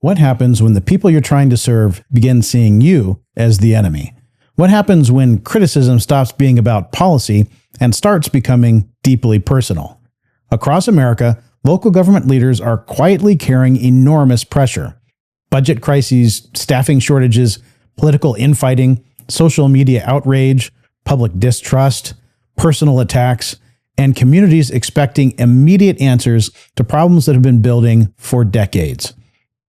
What happens when the people you're trying to serve begin seeing you as the enemy? What happens when criticism stops being about policy and starts becoming deeply personal? Across America, local government leaders are quietly carrying enormous pressure. Budget crises, staffing shortages, political infighting, social media outrage, public distrust, personal attacks, and communities expecting immediate answers to problems that have been building for decades.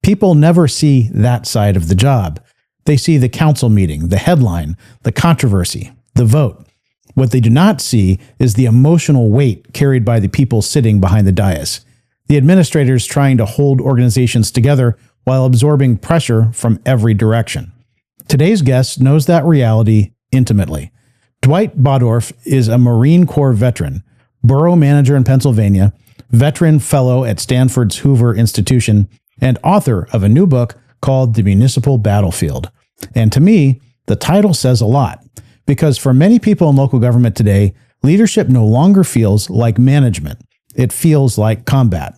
People never see that side of the job. They see the council meeting, the headline, the controversy, the vote. What they do not see is the emotional weight carried by the people sitting behind the dais, the administrators trying to hold organizations together while absorbing pressure from every direction. Today's guest knows that reality intimately. Dwight Boddorf is a Marine Corps veteran, Borough Manager in Pennsylvania, Veteran Fellow at Stanford's Hoover Institution, and author of a new book called The Municipal Battlefield. And to me, the title says a lot, because for many people in local government today, leadership no longer feels like management. It feels like combat.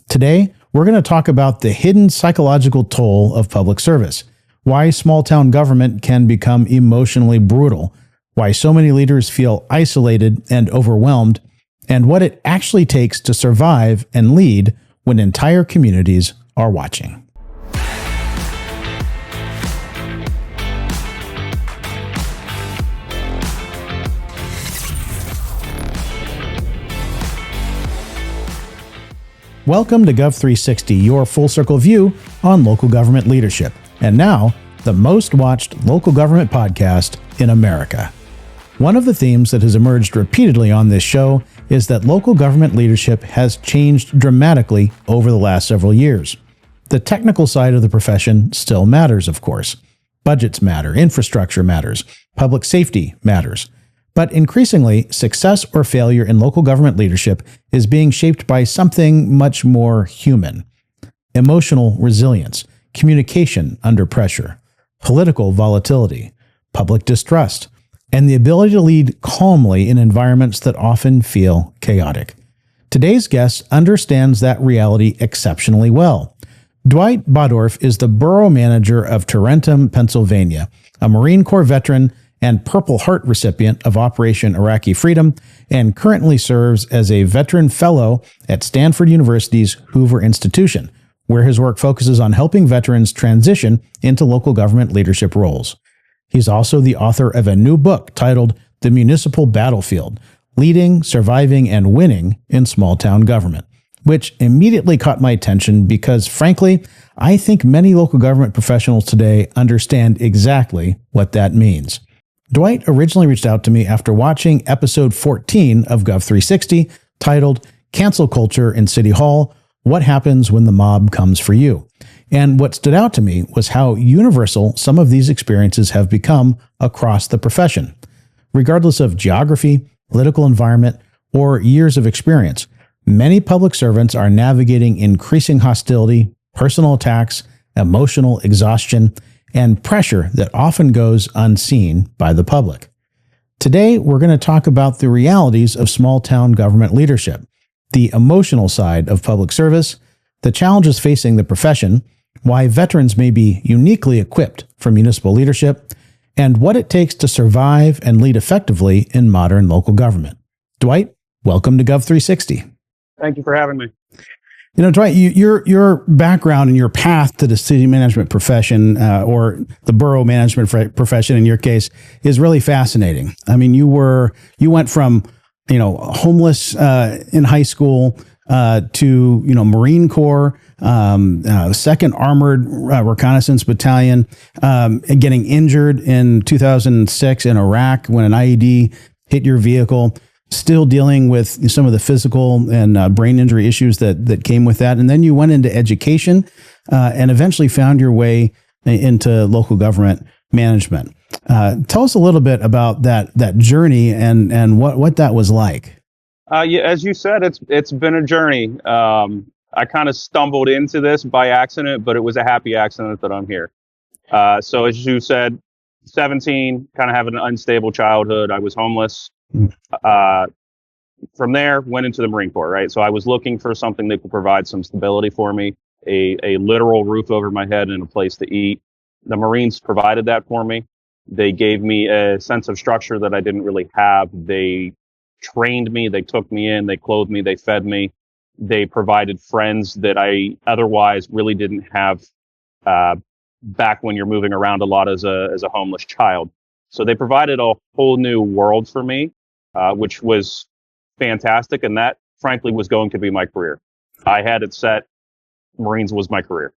Today, we're going to talk about the hidden psychological toll of public service, why small-town government can become emotionally brutal, why so many leaders feel isolated and overwhelmed, and what it actually takes to survive and lead when entire communities are watching. Welcome to Gov360, your full-circle view on local government leadership. And now, the most watched local government podcast in America. One of the themes that has emerged repeatedly on this show is that local government leadership has changed dramatically over the last several years. The technical side of the profession still matters, of course. Budgets matter, infrastructure matters, public safety matters. But increasingly, success or failure in local government leadership is being shaped by something much more human. Emotional resilience, communication under pressure, political volatility, public distrust, and the ability to lead calmly in environments that often feel chaotic. Today's guest understands that reality exceptionally well. Dwight Boddorf is the Borough Manager of Tarentum, Pennsylvania, a Marine Corps veteran and Purple Heart recipient of Operation Iraqi Freedom, and currently serves as a Veteran Fellow at Stanford University's Hoover Institution, where his work focuses on helping veterans transition into local government leadership roles. He's also the author of a new book titled The Municipal Battlefield, Leading, Surviving, and Winning in Small-Town Government, which immediately caught my attention because, frankly, I think many local government professionals today understand exactly what that means. Dwight originally reached out to me after watching episode 14 of Gov360 titled Cancel Culture in City Hall, What Happens When the Mob Comes for You? And what stood out to me was how universal some of these experiences have become across the profession. Regardless of geography, political environment, or years of experience, many public servants are navigating increasing hostility, personal attacks, emotional exhaustion, and pressure that often goes unseen by the public. Today, we're going to talk about the realities of small-town government leadership, the emotional side of public service, the challenges facing the profession, why veterans may be uniquely equipped for municipal leadership, and what it takes to survive and lead effectively in modern local government. Dwight, welcome to Gov360. Thank you for having me. You know, Dwight, your background and your path to the city management profession, or the borough management profession in your case, is really fascinating. I mean, you went from, homeless in high school to, Marine Corps, 2nd Armored Reconnaissance Battalion, getting injured in 2006 in Iraq when an IED hit your vehicle. Still dealing with some of the physical and brain injury issues that came with that. And then you went into education and eventually found your way into local government management. Tell us a little bit about that journey and what that was like. Yeah, as you said, it's been a journey. I kind of stumbled into this by accident, but it was a happy accident that I'm here. So as you said, 17, kind of having an unstable childhood. I was homeless. From there, went into the Marine Corps, right? So I was looking for something that could provide some stability for me. a literal roof over my head and a place to eat. The Marines provided that for me. They gave me a sense of structure that I didn't really have. They trained me, they took me in, they clothed me, they fed me. They provided friends that I otherwise really didn't have back when you're moving around a lot as a homeless child. So they provided a whole new world for me, which was fantastic. And that, frankly, was going to be my career. I had it set. Marines was my career.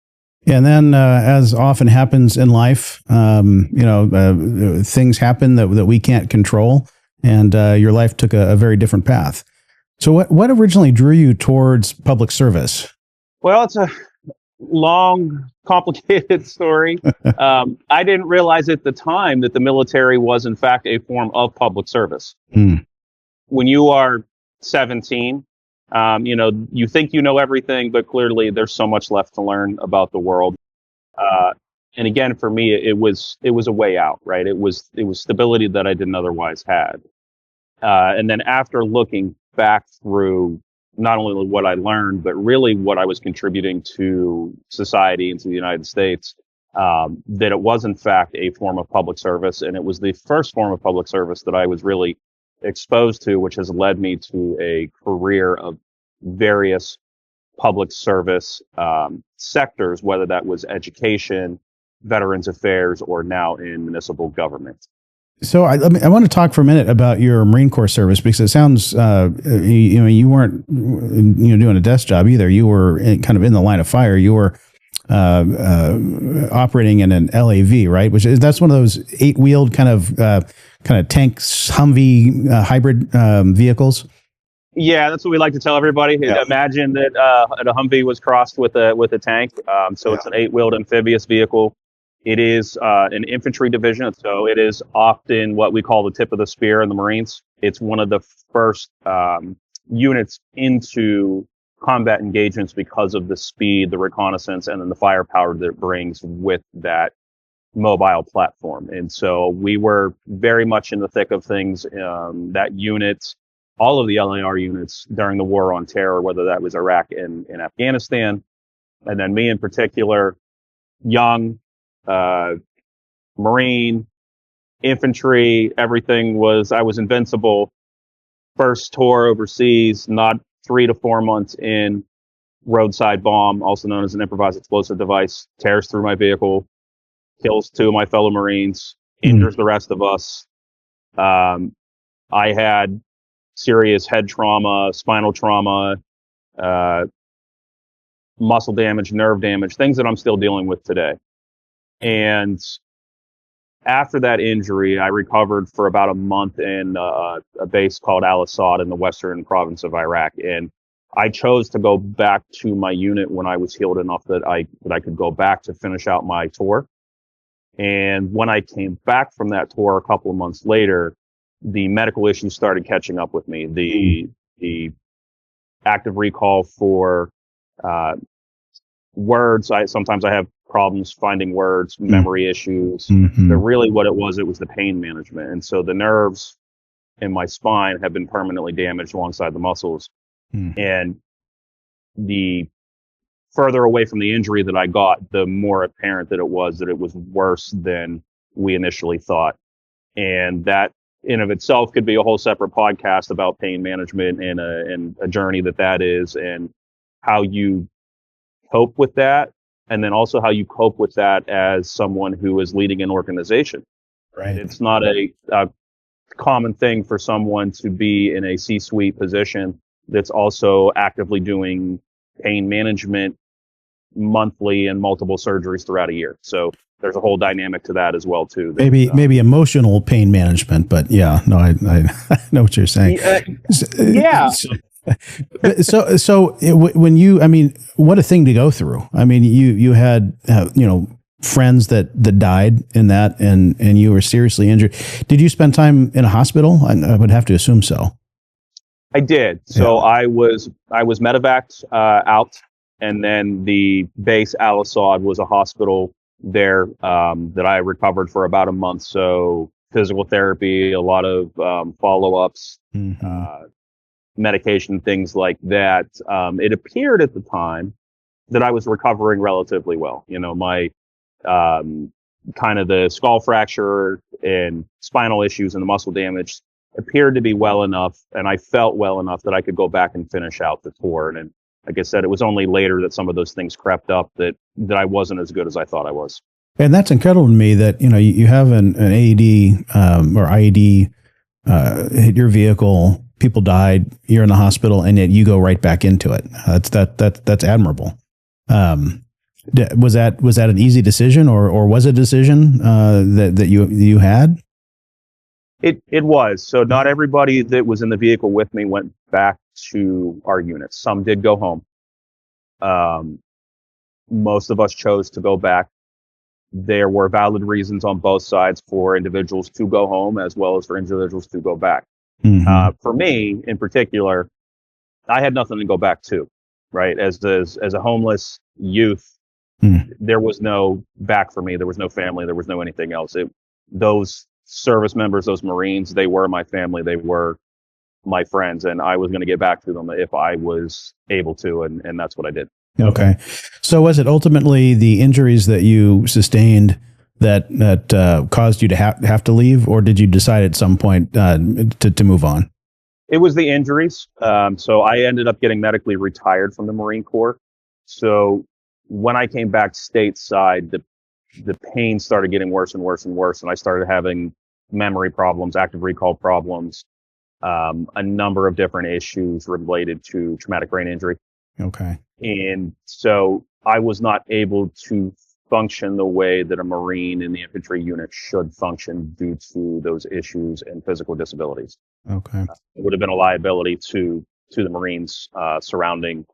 And then, as often happens in life, things happen that we can't control, and your life took a very different path. So what originally drew you towards public service? Well, it's a long, complicated story. I didn't realize at the time that the military was, in fact, a form of public service. When you are 17, you think you know everything, but clearly there's so much left to learn about the world. And again, for me, it was a way out, right? It was stability that I didn't otherwise have. And then after looking back through not only what I learned, but really what I was contributing to society and to the United States, that it was in fact a form of public service. And it was the first form of public service that I was really exposed to, which has led me to a career of various public service sectors, whether that was education, Veterans Affairs, or now in municipal government. So I want to talk for a minute about your Marine Corps service, because it sounds you weren't doing a desk job either. You were kind of in the line of fire. You were operating in an LAV, right? That's one of those 8-wheeled kind of tank Humvee hybrid vehicles. Yeah, that's what we like to tell everybody. Yeah. Imagine that a Humvee was crossed with a tank. So it's an 8-wheeled amphibious vehicle. It is an infantry division, so it is often what we call the tip of the spear in the Marines. It's one of the first units into combat engagements because of the speed, the reconnaissance, and then the firepower that it brings with that mobile platform. And so we were very much in the thick of things. That unit, all of the LAR units during the war on terror, whether that was Iraq and Afghanistan, and then me in particular, young, Marine, infantry, everything I was invincible. First tour overseas, not 3 to 4 months in, roadside bomb, also known as an improvised explosive device, tears through my vehicle, kills 2 of my fellow Marines, injures the rest of us. I had serious head trauma, spinal trauma, muscle damage, nerve damage, things that I'm still dealing with today. And after that injury, I recovered for about a month in a base called Al-Assad in the western province of Iraq. And I chose to go back to my unit when I was healed enough that I could go back to finish out my tour. And when I came back from that tour a couple of months later, the medical issues started catching up with me. The active recall for words. Sometimes I have problems finding words, memory issues. But really what it was the pain management. And so the nerves in my spine have been permanently damaged alongside the muscles. And the further away from the injury that I got, the more apparent that it was worse than we initially thought. And that in of itself could be a whole separate podcast about pain management and a journey that is, and how you cope with that. And then also how you cope with that as someone who is leading an organization. Right. It's not a common thing for someone to be in a C-suite position that's also actively doing pain management monthly and multiple surgeries throughout a year. So there's a whole dynamic to that as well too. Maybe emotional pain management, but yeah, no, I know what you're saying. Yeah. So when you, what a thing to go through. You had, friends that died in that, and you were seriously injured. Did you spend time in a hospital? I would have to assume so. I did. So yeah. I was medevaced out, and then the base Al-Assad was a hospital there that I recovered for about a month. So physical therapy, a lot of follow-ups, medication, things like that. It appeared at the time that I was recovering relatively well. You know, my kind of the skull fracture and spinal issues and the muscle damage appeared to be well enough, and I felt well enough that I could go back and finish out the tour. And like I said, it was only later that some of those things crept up that I wasn't as good as I thought I was. And that's incredible to me that, you know, you have an AED or IED hit your vehicle, people died, you're in the hospital, and yet you go right back into it. That's admirable. Was that an easy decision, or was it a decision that you had? It was. So not everybody that was in the vehicle with me went back to our units. Some did go home. Most of us chose to go back. There were valid reasons on both sides for individuals to go home as well as for individuals to go back. Mm-hmm. For me, in particular, I had nothing to go back to, right? As a homeless youth, there was no back for me. There was no family. There was no anything else. Those service members, those Marines, they were my family. They were my friends, and I was going to get back to them if I was able to, and that's what I did. Okay. So was it ultimately the injuries that you sustained that caused you to have to leave, or did you decide at some point to move on? It was the injuries. So I ended up getting medically retired from the Marine Corps. So when I came back stateside, the pain started getting worse and worse and worse, and I started having memory problems, active recall problems, a number of different issues related to traumatic brain injury. Okay. And so I was not able to function the way that a Marine in the infantry unit should function due to those issues and physical disabilities. Okay. It would have been a liability to the Marines surrounding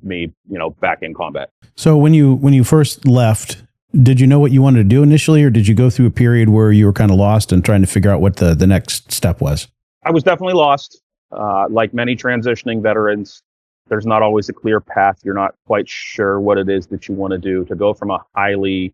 me, you know, back in combat. So when you first left, did you know what you wanted to do initially, or did you go through a period where you were kind of lost and trying to figure out what the next step was? I was definitely lost. Like many transitioning veterans, there's not always a clear path. You're not quite sure what it is that you want to do. To go from a highly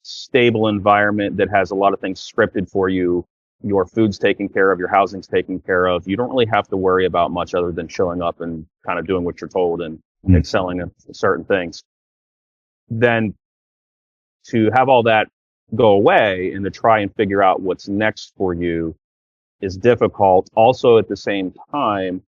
stable environment that has a lot of things scripted for you, your food's taken care of, your housing's taken care of. You don't really have to worry about much other than showing up and kind of doing what you're told and excelling at certain things. Then to have all that go away and to try and figure out what's next for you is difficult. Also, at the same time,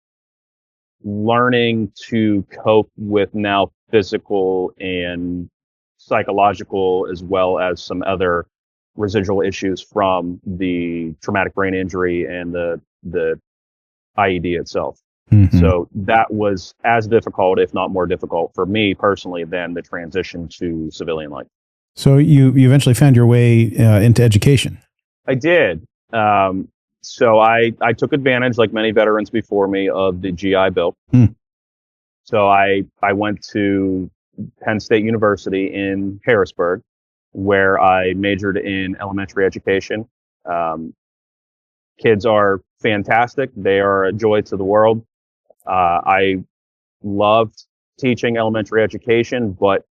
learning to cope with now physical and psychological, as well as some other residual issues from the traumatic brain injury and the IED itself. Mm-hmm. So that was as difficult, if not more difficult for me personally than the transition to civilian life. So you eventually found your way into education. I did. So I took advantage, like many veterans before me, of the GI Bill. So I went to Penn State University in Harrisburg, where I majored in elementary education. Kids are fantastic. They are a joy to the world. I loved teaching elementary education, but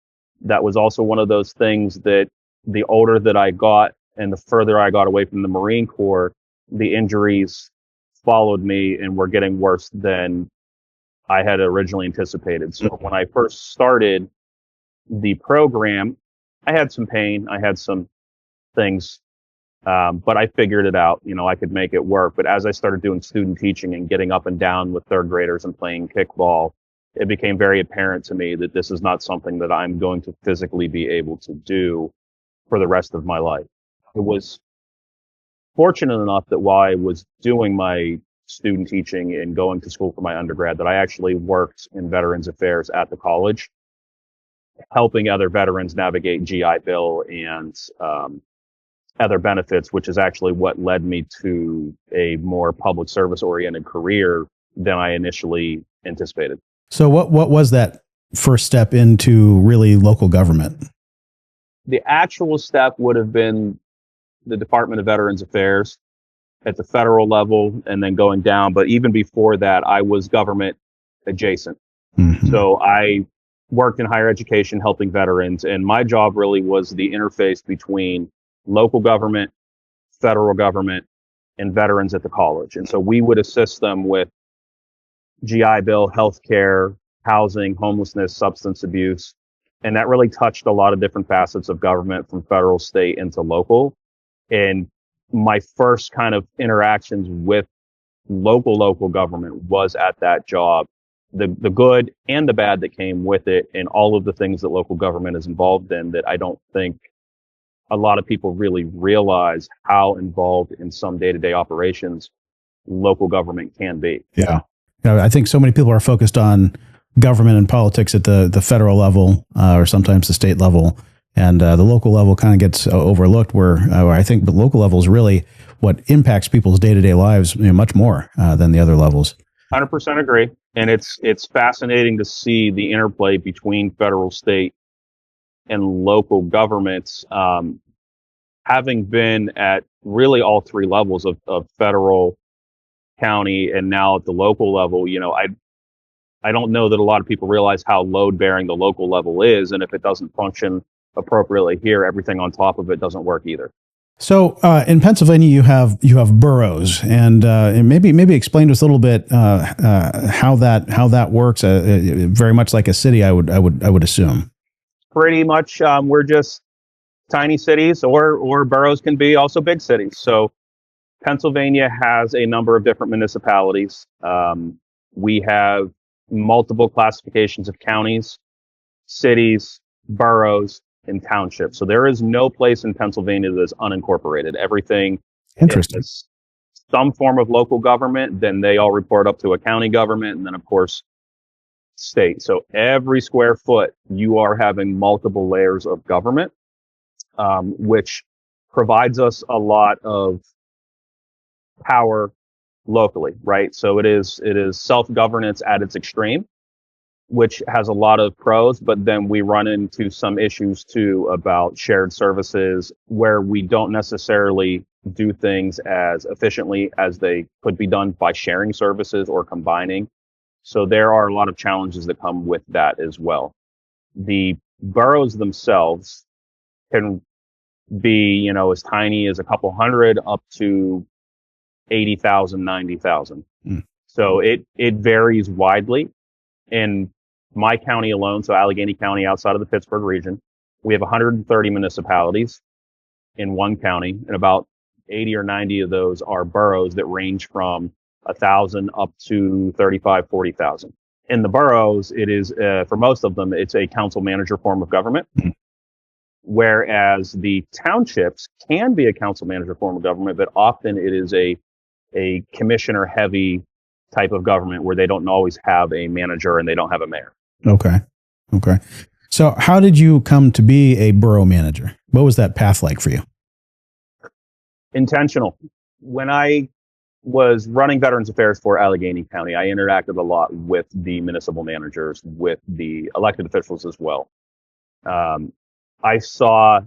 that was also one of those things that the older that I got and the further I got away from the Marine Corps, the injuries followed me and were getting worse than I had originally anticipated. So when I first started the program, I had some pain. I had some things, but I figured it out. You know, I could make it work. But as I started doing student teaching and getting up and down with third graders and playing kickball, it became very apparent to me that this is not something that I'm going to physically be able to do for the rest of my life. It was fortunate enough that while I was doing my student teaching and going to school for my undergrad, that I actually worked in Veterans Affairs at the college, helping other veterans navigate GI Bill and other benefits, which is actually what led me to a more public service oriented career than I initially anticipated. So what was that first step into really local government? The actual step would have been the Department of Veterans Affairs at the federal level and then going down. But even before that, I was government adjacent. Mm-hmm. So I worked in higher education helping veterans, and my job really was the interface between local government, federal government, and veterans at the college. And so we would assist them with GI Bill, healthcare, housing, homelessness, substance abuse. And that really touched a lot of different facets of government from federal, state, into local. And my first kind of interactions with local government was at that job. The good and the bad that came with it, and all of the things that local government is involved in, that I don't think a lot of people really realize how involved in some day-to-day operations local government can be. Yeah. I think so many people are focused on government and politics at the federal level, or sometimes the state level, and the local level kind of gets overlooked, where I think the local level is really what impacts people's day-to-day lives, much more than the other levels. 100% agree. And it's fascinating to see the interplay between federal, state, and local governments. Having been at really all three levels of federal, county, and now at the local level, I don't know that a lot of people realize how load bearing the local level is. And if it doesn't function appropriately here, everything on top of it doesn't work either. So in Pennsylvania, you have boroughs, and maybe explain to us a little bit how that works. Very much like a city, I would assume. Pretty much, we're just tiny cities, or boroughs can be also big cities. So Pennsylvania has a number of different municipalities. We have multiple classifications of counties, cities, boroughs, and townships. So there is no place in Pennsylvania that is unincorporated. Everything is some form of local government. Then they all report up to a county government, and then of course state. So every square foot, you are having multiple layers of government, which provides us a lot of power locally, right? So it is self-governance at its extreme, which has a lot of pros, but then we run into some issues too about shared services where we don't necessarily do things as efficiently as they could be done by sharing services or combining. So there are a lot of challenges that come with that as well. The boroughs themselves can be, as tiny as a couple hundred up to 80,000, 90,000. So it varies widely. In my county alone, so Allegheny County outside of the Pittsburgh region, we have 130 municipalities in one county, and about 80 or 90 of those are boroughs that range from 1,000 up to 35, 40,000. In the boroughs, it is, for most of them, it's a council manager form of government. Whereas the townships can be a council manager form of government, but often it is a commissioner heavy type of government where they don't always have a manager and they don't have a mayor. Okay. So how did you come to be a borough manager? What was that path like for you? Intentional. When I was running Veterans Affairs for Allegheny County, I interacted a lot with the municipal managers, with the elected officials as well. I saw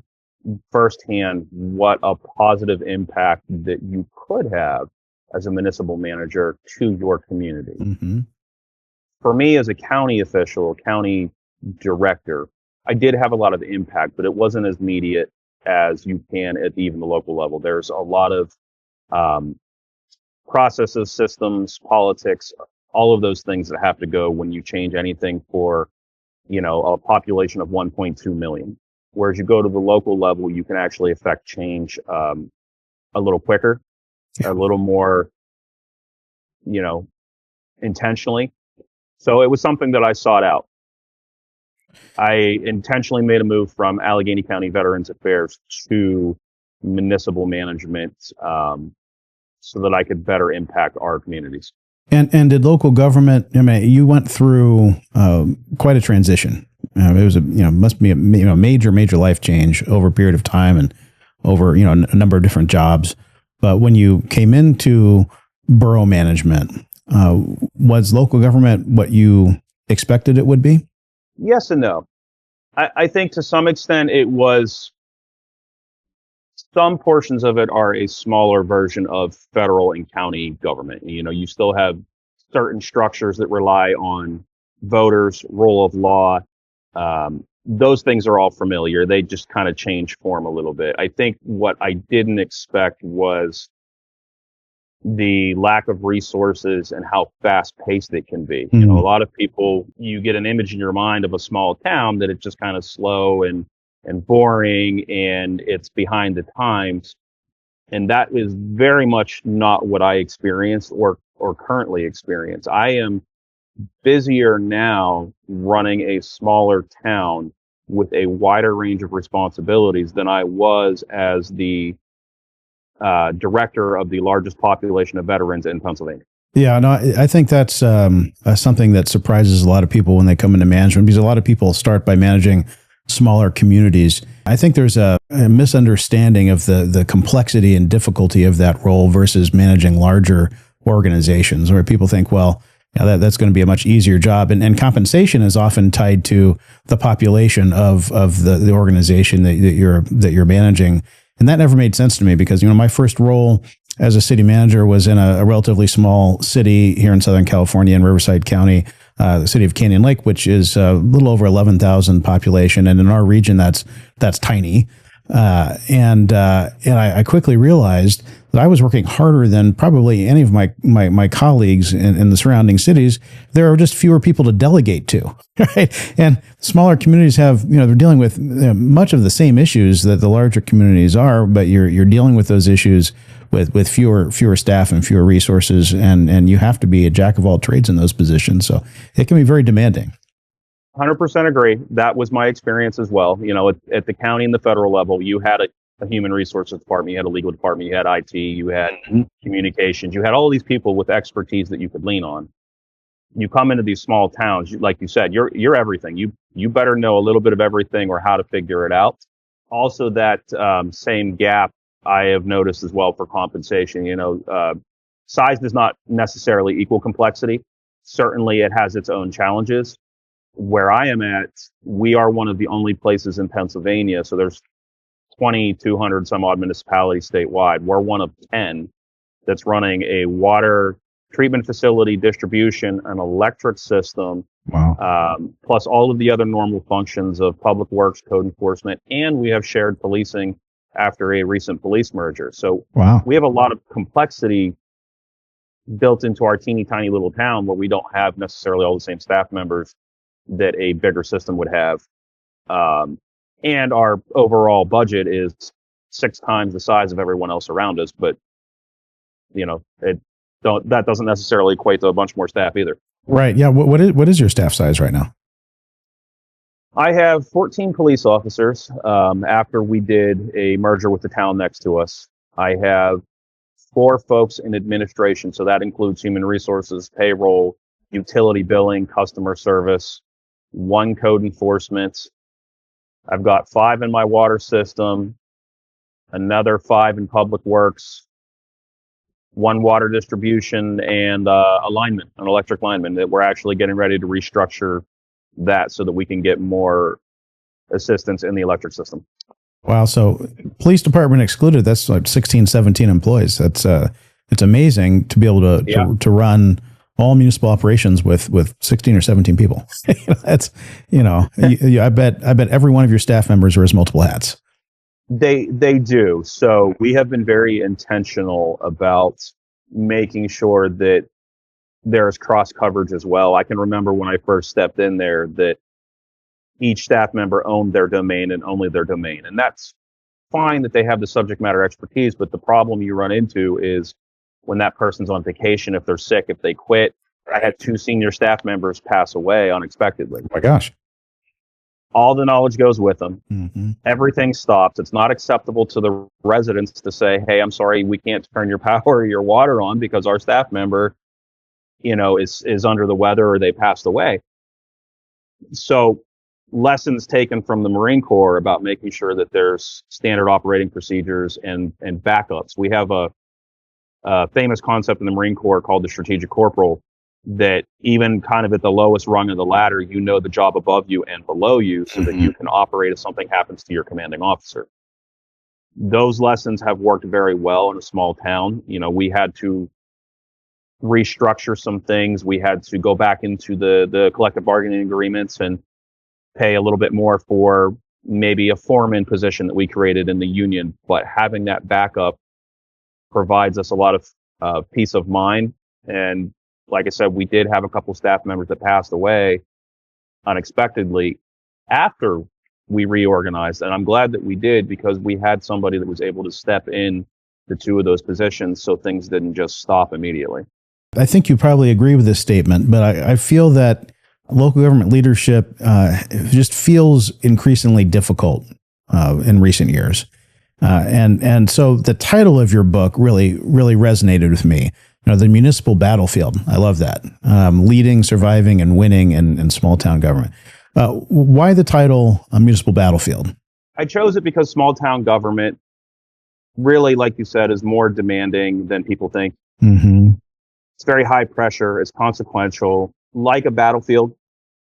firsthand what a positive impact that you could have as a municipal manager to your community. Mm-hmm. For me, as a county official, county director, I did have a lot of impact, but it wasn't as immediate as you can at even the local level. There's a lot of processes, systems, politics, all of those things that have to go when you change anything for, a population of 1.2 million. Whereas you go to the local level, you can actually affect change a little quicker, a little more, intentionally. So it was something that I sought out. I intentionally made a move from Allegheny County Veterans Affairs to municipal management so that I could better impact our communities. And did local government, you went through quite a transition. It was must be a major life change over a period of time and over, a number of different jobs. But when you came into borough management, was local government what you expected it would be? Yes and no. I think to some extent it was. Some portions of it are a smaller version of federal and county government. You still have certain structures that rely on voters, rule of law. Those things are all familiar. They just kind of change form a little bit. I think what I didn't expect was the lack of resources and how fast paced it can be. Mm. You know, a lot of people, you get an image in your mind of a small town that it's just kind of slow and boring and it's behind the times. And that is very much not what I experienced or currently experience. I am busier now running a smaller town with a wider range of responsibilities than I was as the director of the largest population of veterans in Pennsylvania. Yeah, no, I think that's something that surprises a lot of people when they come into management, because a lot of people start by managing smaller communities. I think there's a misunderstanding of the complexity and difficulty of that role versus managing larger organizations, where people think, well, yeah, that's going to be a much easier job. And compensation is often tied to the population of the organization that you're managing. And that never made sense to me, because, you know, my first role as a city manager was in a relatively small city here in Southern California in Riverside County, the city of Canyon Lake, which is a little over 11,000 population. And in our region, that's tiny. And I quickly realized that I was working harder than probably any of my colleagues in the surrounding cities. There are just fewer people to delegate to, right? And smaller communities have, you know, they're dealing with much of the same issues that the larger communities are, but you're dealing with those issues with fewer staff and fewer resources, and you have to be a jack of all trades in those positions. So it can be very demanding. 100% agree. That was my experience as well. You know, at the county and the federal level, you had a human resources department, you had a legal department, you had IT, you had communications, you had all these people with expertise that you could lean on. You come into these small towns, like you said, you're everything. You better know a little bit of everything or how to figure it out. Also, that same gap I have noticed as well for compensation. You know, size does not necessarily equal complexity. Certainly, it has its own challenges. Where I am at, we are one of the only places in Pennsylvania. So there's 2,200 some odd municipalities statewide. We're one of 10 that's running a water treatment facility, distribution, an electric system. Wow. Plus all of the other normal functions of public works, code enforcement, and we have shared policing after a recent police merger. So wow. We have a lot of complexity built into our teeny tiny little town where we don't have necessarily all the same staff members that a bigger system would have. And our overall budget is 6 times the size of everyone else around us. But, you know, that doesn't necessarily equate to a bunch more staff either. Right. Yeah. What is your staff size right now? I have 14 police officers. After we did a merger with the town next to us, I have 4 folks in administration. So that includes human resources, payroll, utility billing, customer service, 1 code enforcement. I've got 5 in my water system, another 5 in public works, 1 water distribution, and a lineman, an electric lineman that we're actually getting ready to restructure that so that we can get more assistance in the electric system. Wow. So police department excluded, that's like 16, 17 employees. That's it's amazing to be able to run all municipal operations with 16 or 17 people. That's, you know, I bet every one of your staff members wears multiple hats. They do. So we have been very intentional about making sure that there's cross coverage as well. I can remember when I first stepped in there that each staff member owned their domain and only their domain. And that's fine that they have the subject matter expertise, but the problem you run into is when that person's on vacation, if they're sick, if they quit. I had 2 senior staff members pass away unexpectedly. Oh my gosh. All the knowledge goes with them. Mm-hmm. Everything stops. It's not acceptable to the residents to say, hey, I'm sorry, we can't turn your power or your water on because our staff member, you know, is under the weather or they passed away. So lessons taken from the Marine Corps about making sure that there's standard operating procedures and backups. We have a famous concept in the Marine Corps called the strategic corporal, that even kind of at the lowest rung of the ladder, you know the job above you and below you so that you can operate if something happens to your commanding officer. Those lessons have worked very well in a small town. You know, we had to restructure some things. We had to go back into the collective bargaining agreements and pay a little bit more for maybe a foreman position that we created in the union. But having that backup provides us a lot of peace of mind. And like I said, we did have a couple staff members that passed away unexpectedly after we reorganized. And I'm glad that we did, because we had somebody that was able to step in to two of those positions so things didn't just stop immediately. I think you probably agree with this statement, but I feel that local government leadership just feels increasingly difficult in recent years. And so the title of your book really resonated with me. The Municipal Battlefield. I love that. Leading, surviving, and winning in small town government. Why the title Municipal Battlefield? I chose it because small town government really, like you said, is more demanding than people think. Mm-hmm. It's very high pressure. It's consequential, like a battlefield.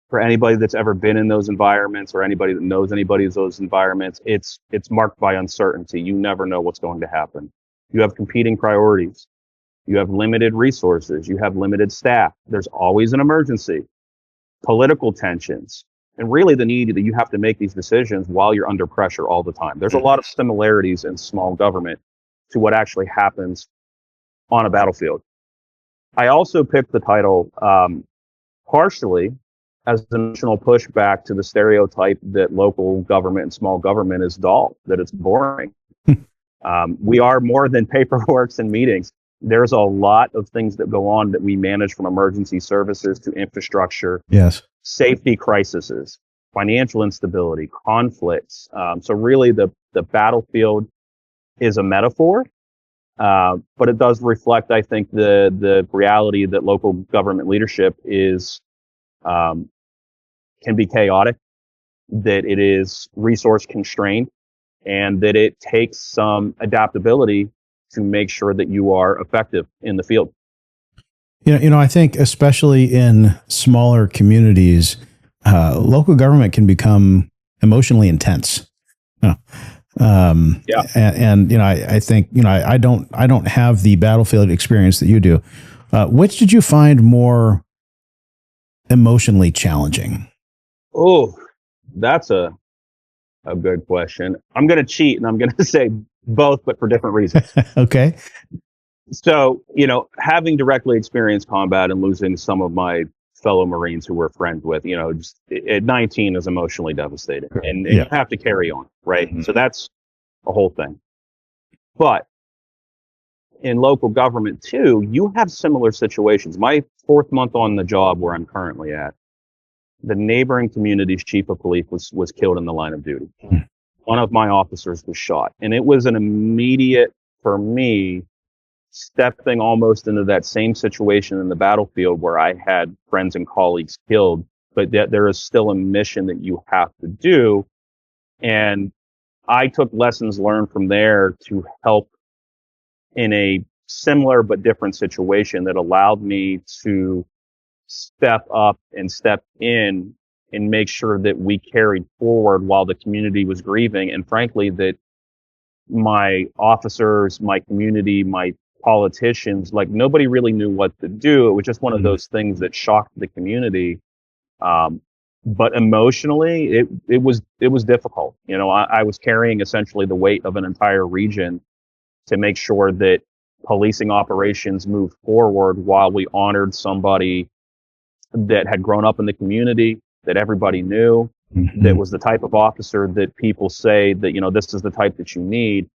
For anybody that's ever been in those environments, or anybody that knows anybody in those environments, it's marked by uncertainty. You never know what's going to happen. You have competing priorities. You have limited resources. You have limited staff. There's always an emergency, political tensions, and really the need that you have to make these decisions while you're under pressure all the time. There's a lot of similarities in small government to what actually happens on a battlefield. I also picked the title partially as an additional pushback to the stereotype that local government and small government is dull, that it's boring. We are more than paperwork and meetings. There's a lot of things that go on that we manage, from emergency services to infrastructure, yes, safety crises, financial instability, conflicts. So really the battlefield is a metaphor. But it does reflect, I think, the reality that local government leadership is can be chaotic, that it is resource constrained, and that it takes some adaptability to make sure that you are effective in the field. I think especially in smaller communities, local government can become emotionally intense. Yeah. And I think, I don't have the battlefield experience that you do. Which did you find more emotionally challenging? Oh, that's a good question. I'm going to cheat and I'm going to say both, but for different reasons. Okay. So, having directly experienced combat and losing some of my fellow Marines who we're friends with, just at 19 is emotionally devastating, and you have to carry on, right? Mm-hmm. So that's a whole thing. But in local government too, you have similar situations. My 4th month on the job where I'm currently at, the neighboring community's chief of police was killed in the line of duty. Mm-hmm. One of my officers was shot, and it was an immediate, for me, stepping almost into that same situation in the battlefield where I had friends and colleagues killed, but there is still a mission that you have to do. And I took lessons learned from there to help in a similar but different situation that allowed me to step up and step in and make sure that we carried forward while the community was grieving. And frankly, that my officers, my community, my politicians, like nobody really knew what to do. It was just one of those things that shocked the community. But emotionally, it was difficult. I was carrying essentially the weight of an entire region to make sure that policing operations moved forward while we honored somebody that had grown up in the community, that everybody knew, mm-hmm. that was the type of officer that people say that, this is the type that you need.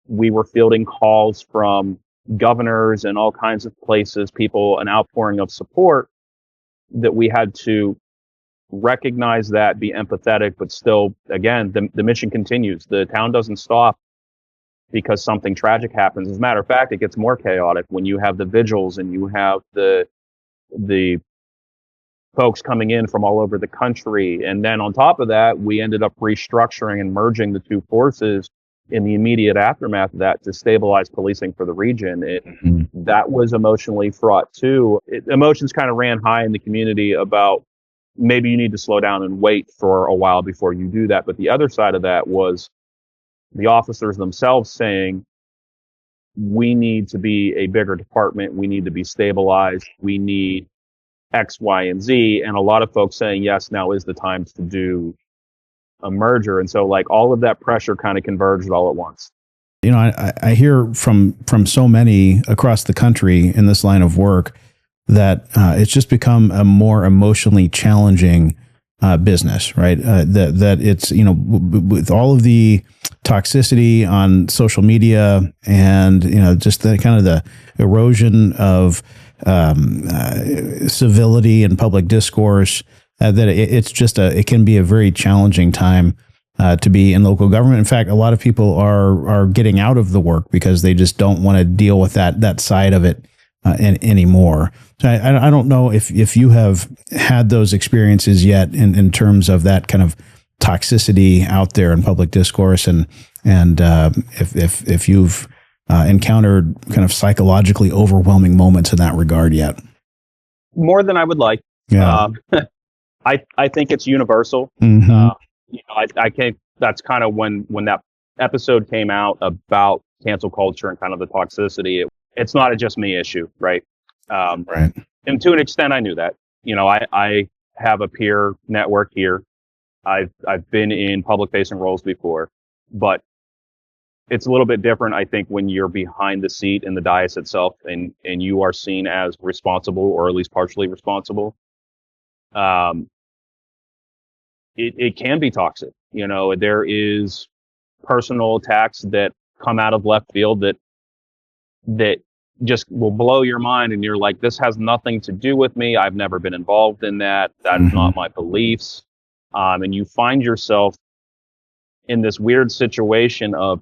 We were fielding calls from governors and all kinds of places, people, an outpouring of support that we had to recognize that, be empathetic, but still, again, the mission continues. The town doesn't stop because something tragic happens. As a matter of fact, it gets more chaotic when you have the vigils and you have the folks coming in from all over the country. And then on top of that, we ended up restructuring and merging the two forces in the immediate aftermath of that to stabilize policing for the region. That was emotionally fraught too. Emotions kind of ran high in the community about maybe you need to slow down and wait for a while before you do that. But the other side of that was the officers themselves saying, we need to be a bigger department. We need to be stabilized. We need X, Y, and Z. And a lot of folks saying, yes, now is the time to do a merger. And so like all of that pressure kind of converged all at once. You know, I hear from so many across the country in this line of work that it's just become a more emotionally challenging business, right? That it's, you know, with all of the toxicity on social media and, you know, just the kind of the erosion of civility and public discourse, that it's just it can be a very challenging time to be in local government. In fact, a lot of people are getting out of the work because they just don't want to deal with that side of it anymore. So I don't know if you have had those experiences yet in terms of that kind of toxicity out there in public discourse, and if you've encountered kind of psychologically overwhelming moments in that regard yet. More than I would like. Yeah. I think it's universal. Mm-hmm. You know, I think that's kind of when that episode came out about cancel culture and kind of the toxicity. It's not a just me issue, right? Right. And to an extent, I knew that. You know, I have a peer network here. I've been in public facing roles before, but it's a little bit different, I think, when you're behind the seat in the dais itself and you are seen as responsible, or at least partially responsible. It can be toxic. You know, there is personal attacks that come out of left field that just will blow your mind, and you're like, this has nothing to do with me. I've never been involved in that. That's Mm-hmm. not my beliefs. And you find yourself in this weird situation of,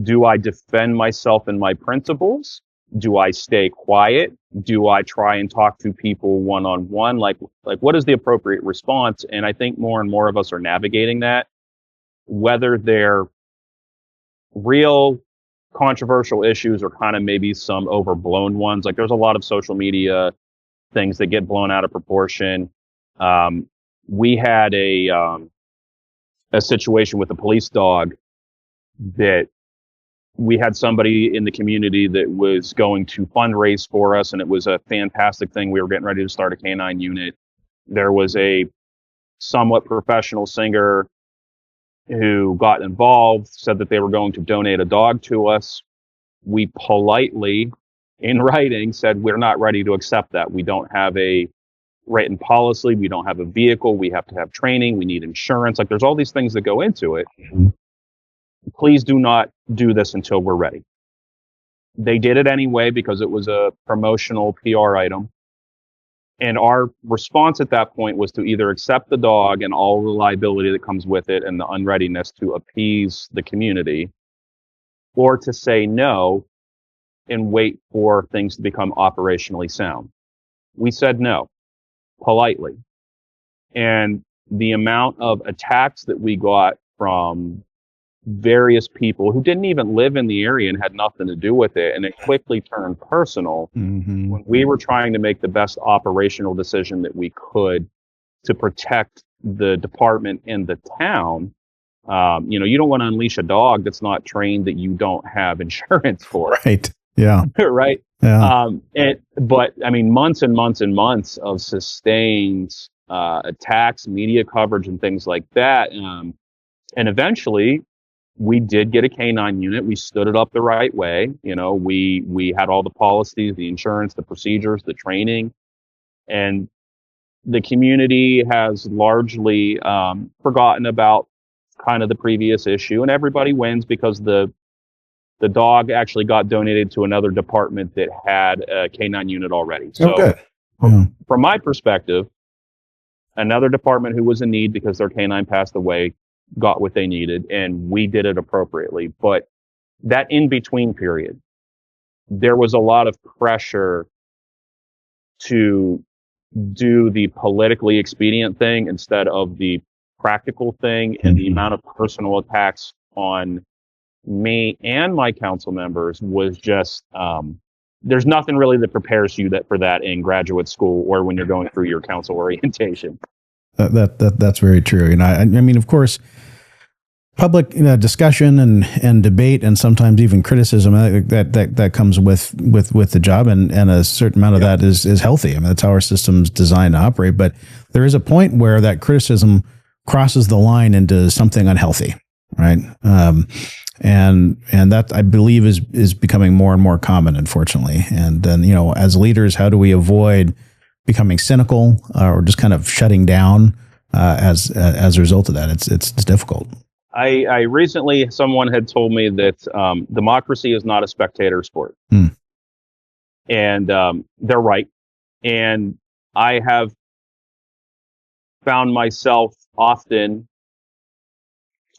do I defend myself and my principles? Do I stay quiet? Do I try and talk to people one-on-one? Like what is the appropriate response? And I think more and more of us are navigating that, whether they're real controversial issues or kind of maybe some overblown ones. Like, there's a lot of social media things that get blown out of proportion. We had a situation with a police dog that we had somebody in the community that was going to fundraise for us, and it was a fantastic thing. We were getting ready to start a canine unit. There was a somewhat professional singer who got involved, said that they were going to donate a dog to us. We politely, in writing, said we're not ready to accept that. We don't have a written policy. We don't have a vehicle. We have to have training. We need insurance. Like, there's all these things that go into it. Mm-hmm. Please do not do this until we're ready. They did it anyway because it was a promotional PR item. And our response at that point was to either accept the dog and all the liability that comes with it and the unreadiness to appease the community, or to say no and wait for things to become operationally sound. We said no, politely. And the amount of attacks that we got from various people who didn't even live in the area and had nothing to do with it, and it quickly turned personal. Mm-hmm. When we were trying to make the best operational decision that we could to protect the department and the town. You know, you don't want to unleash a dog that's not trained, that you don't have insurance for. Right. Yeah. Right. Yeah. But I mean, months and months and months of sustained attacks, media coverage, and things like that. And eventually, we did get a canine unit. We stood it up the right way. You know, we had all the policies, the insurance, the procedures, the training, and the community has largely forgotten about kind of the previous issue, and everybody wins because the dog actually got donated to another department that had a canine unit already. So Okay. From my perspective, another department who was in need because their canine passed away got what they needed, and we did it appropriately. But that in-between period, there was a lot of pressure to do the politically expedient thing instead of the practical thing, and the amount of personal attacks on me and my council members was just, there's nothing really that prepares you for that in graduate school or when you're going through your council orientation. That's very true. And I mean, of course, public discussion and debate, and sometimes even criticism that comes with the job, and a certain amount of that is healthy. I mean, that's how our system's designed to operate. But there is a point where that criticism crosses the line into something unhealthy, right? and that, I believe, is becoming more and more common, unfortunately. And then, as leaders, how do we avoid becoming cynical or just kind of shutting down as a result of that? It's difficult. I recently, someone had told me that democracy is not a spectator sport. And they're right. And I have found myself often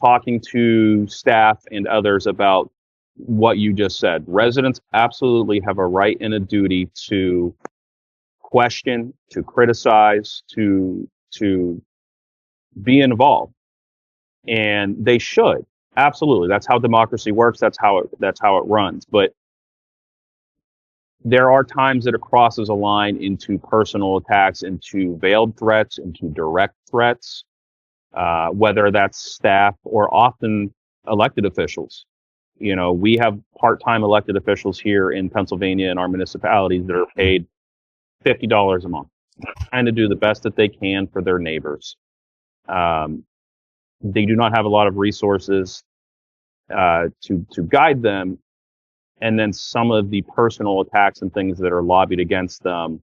talking to staff and others about what you just said. Residents absolutely have a right and a duty to question, to criticize, to be involved. And they should. Absolutely. That's how democracy works. That's how it runs. But there are times that it crosses a line into personal attacks, into veiled threats, into direct threats, whether that's staff or often elected officials. We have part-time elected officials here in Pennsylvania in our municipalities that are paid $50 a month, trying to do the best that they can for their neighbors. They do not have a lot of resources to guide them. And then some of the personal attacks and things that are lobbied against them,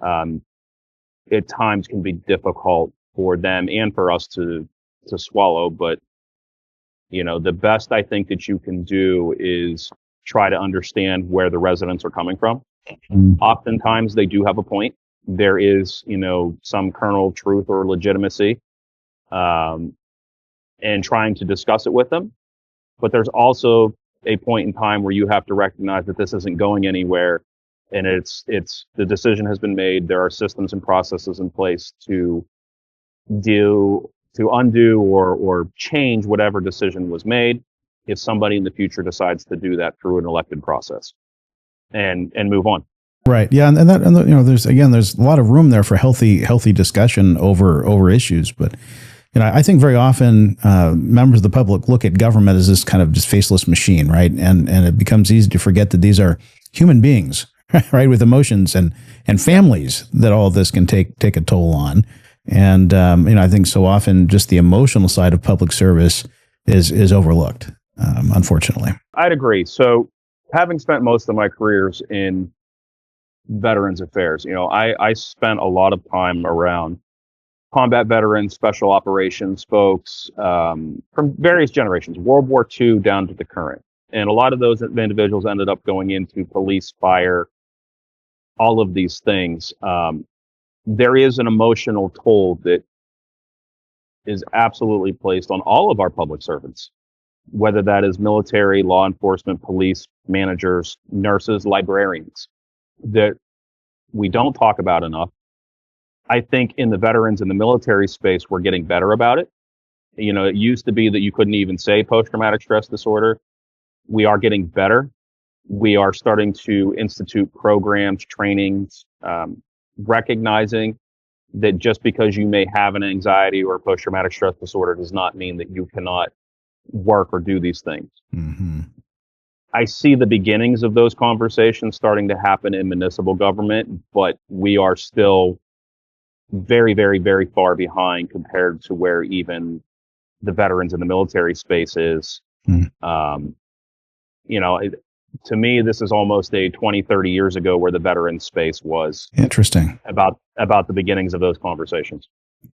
at times can be difficult for them and for us to swallow. But, the best I think that you can do is try to understand where the residents are coming from. Oftentimes they do have a point. There is, some kernel of truth or legitimacy, and trying to discuss it with them. But there's also a point in time where you have to recognize that this isn't going anywhere, and it's the decision has been made. There are systems and processes in place to undo or change whatever decision was made if somebody in the future decides to do that through an elected process and move on. Right. Yeah. And there's a lot of room there for healthy discussion over issues. But, I think very often members of the public look at government as this kind of just faceless machine, right? And it becomes easy to forget that these are human beings, right, with emotions and families that all of this can take a toll on. And I think so often just the emotional side of public service is overlooked, unfortunately. I'd agree. So, having spent most of my careers in Veterans Affairs, I spent a lot of time around combat veterans, special operations folks, from various generations, World War II down to the current. And a lot of those individuals ended up going into police, fire, all of these things. There is an emotional toll that is absolutely placed on all of our public servants, whether that is military, law enforcement, police, managers, nurses, librarians, that we don't talk about enough. I think in the veterans and the military space, we're getting better about it. It used to be that you couldn't even say post-traumatic stress disorder. We are getting better. We are starting to institute programs, trainings, recognizing that just because you may have an anxiety or a post-traumatic stress disorder does not mean that you cannot work or do these things. Mm-hmm. I see the beginnings of those conversations starting to happen in municipal government, but we are still very, very, very far behind compared to where even the veterans in the military space is. To me, this is almost a 20, 30 years ago where the veteran space was. Interesting. About the beginnings of those conversations.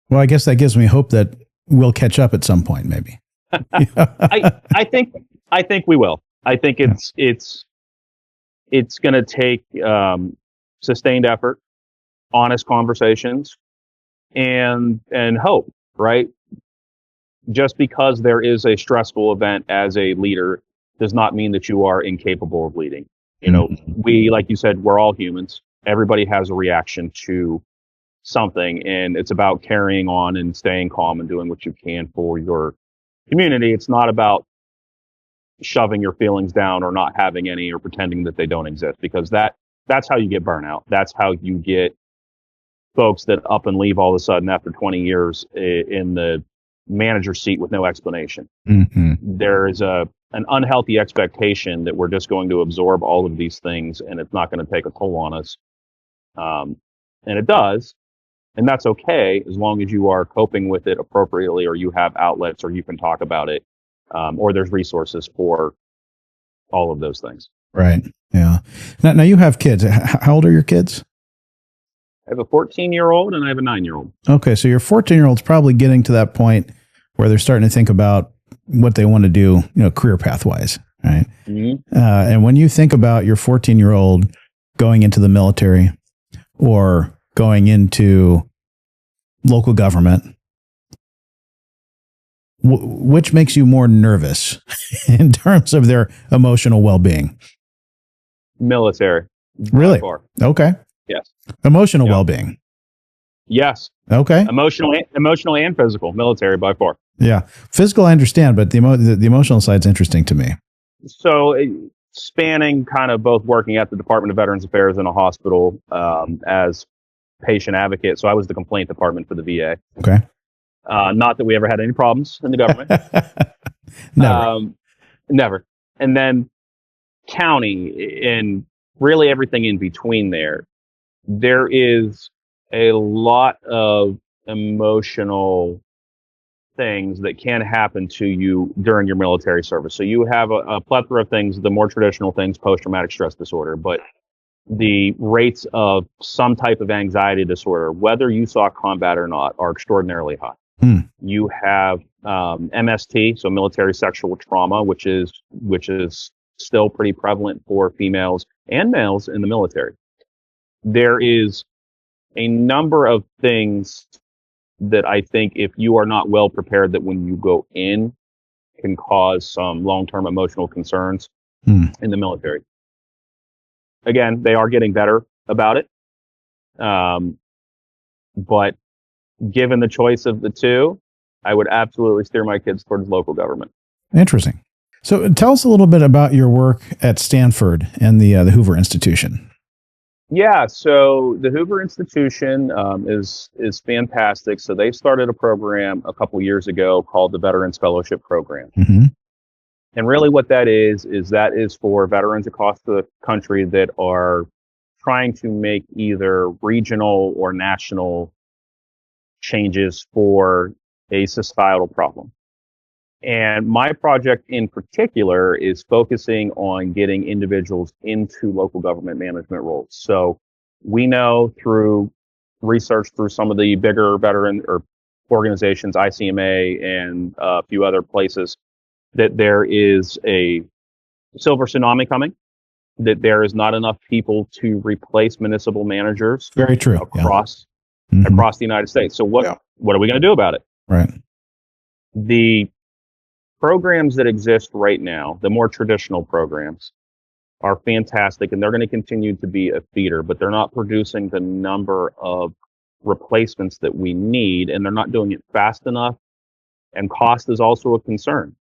Well, I guess that gives me hope that we'll catch up at some point, maybe. I think we will. I think it's going to take sustained effort, honest conversations, and hope, right? Just because there is a stressful event as a leader does not mean that you are incapable of leading. We, like you said, we're all humans. Everybody has a reaction to something, and it's about carrying on and staying calm and doing what you can for your community. It's not about shoving your feelings down or not having any or pretending that they don't exist, because that's how you get burnout. That's how you get folks that up and leave all of a sudden after 20 years in the manager seat with no explanation. Mm-hmm. There is an unhealthy expectation that we're just going to absorb all of these things and it's not going to take a toll on us. And it does. And that's okay as long as you are coping with it appropriately, or you have outlets, or you can talk about it or there's resources for all of those things. Right. Yeah. Now you have kids. How old are your kids? I have a 14-year-old and I have a 9-year-old. Okay. So your 14-year-old's probably getting to that point where they're starting to think about what they want to do, career pathwise. Right. Mm-hmm. And when you think about your 14-year-old going into the military or going into local government, which makes you more nervous in terms of their emotional well-being? Military. Really? Okay. Yes. Emotional well-being. Yes. Okay. Emotional and physical. Military by far. Yeah. Physical, I understand, but the emotional side's interesting to me. So spanning kind of both working at the Department of Veterans Affairs in a hospital as patient advocate. So I was the complaint department for the VA. Okay. Not that we ever had any problems in the government. Never. Never. And then county and really everything in between there. There is a lot of emotional things that can happen to you during your military service. So you have a plethora of things, the more traditional things, post-traumatic stress disorder, but the rates of some type of anxiety disorder, whether you saw combat or not, are extraordinarily high. You have MST, so military sexual trauma, which is still pretty prevalent for females and males in the military. There is a number of things that I think if you are not well prepared, that when you go in can cause some long-term emotional concerns in the military. Again, they are getting better about it. But given the choice of the two, I would absolutely steer my kids towards local government. Interesting. So tell us a little bit about your work at Stanford and the Hoover Institution. Yeah, so the Hoover Institution is fantastic. So they started a program a couple years ago called the Veterans Fellowship Program. Mm-hmm. And really what that is for veterans across the country that are trying to make either regional or national changes for a societal problem. And my project in particular is focusing on getting individuals into local government management roles. So we know through research through some of the bigger veteran or organizations, ICMA and a few other places, that there is a silver tsunami coming, that there is not enough people to replace municipal managers. Very true. Across the United States. So what are we going to do about it? Right. The programs that exist right now, the more traditional programs, are fantastic, and they're going to continue to be a feeder, but they're not producing the number of replacements that we need, and they're not doing it fast enough, and cost is also a concern.